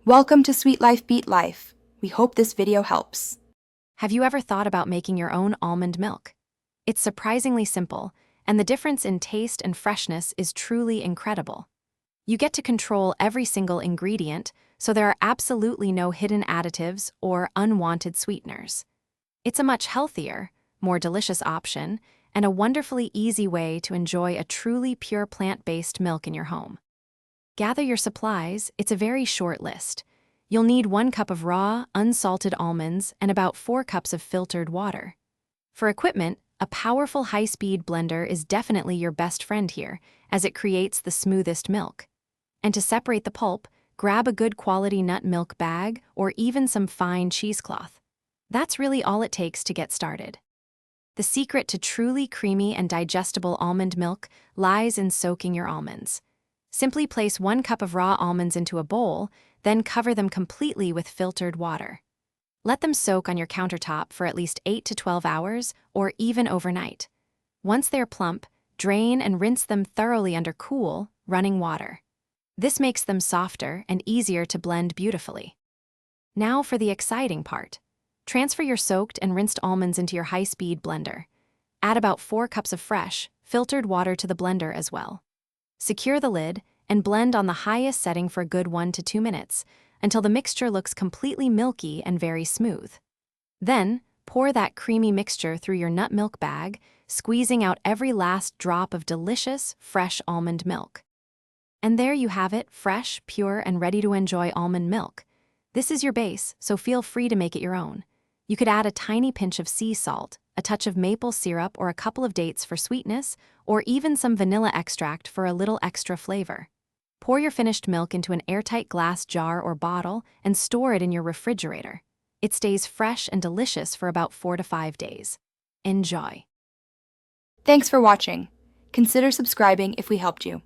Welcome to Sweet Life Beat Life. We hope this video helps. Have you ever thought about making your own almond milk? It's surprisingly simple, and the difference in taste and freshness is truly incredible. You get to control every single ingredient, so there are absolutely no hidden additives or unwanted sweeteners. It's a much healthier, more delicious option, and a wonderfully easy way to enjoy a truly pure plant-based milk in your home. Gather your supplies. It's a very short list. You'll need 1 cup of raw, unsalted almonds and about 4 cups of filtered water. For equipment, a powerful high-speed blender is definitely your best friend here, as it creates the smoothest milk. And to separate the pulp, grab a good quality nut milk bag or even some fine cheesecloth. That's really all it takes to get started. The secret to truly creamy and digestible almond milk lies in soaking your almonds. Simply place 1 cup of raw almonds into a bowl, then cover them completely with filtered water. Let them soak on your countertop for at least 8 to 12 hours or even overnight. Once they're plump, drain and rinse them thoroughly under cool, running water. This makes them softer and easier to blend beautifully. Now for the exciting part. Transfer your soaked and rinsed almonds into your high-speed blender. Add about 4 cups of fresh, filtered water to the blender as well. Secure the lid and blend on the highest setting for a good 1 to 2 minutes until the mixture looks completely milky and very smooth. Then, pour that creamy mixture through your nut milk bag, squeezing out every last drop of delicious, fresh almond milk. And there you have it, fresh, pure, and ready to enjoy almond milk. This is your base, so feel free to make it your own. You could add a tiny pinch of sea salt, a touch of maple syrup or a couple of dates for sweetness, or even some vanilla extract for a little extra flavor. Pour your finished milk into an airtight glass jar or bottle and store it in your refrigerator. It stays fresh and delicious for about 4 to 5 days. Enjoy. Thanks for watching. Consider subscribing if we helped you.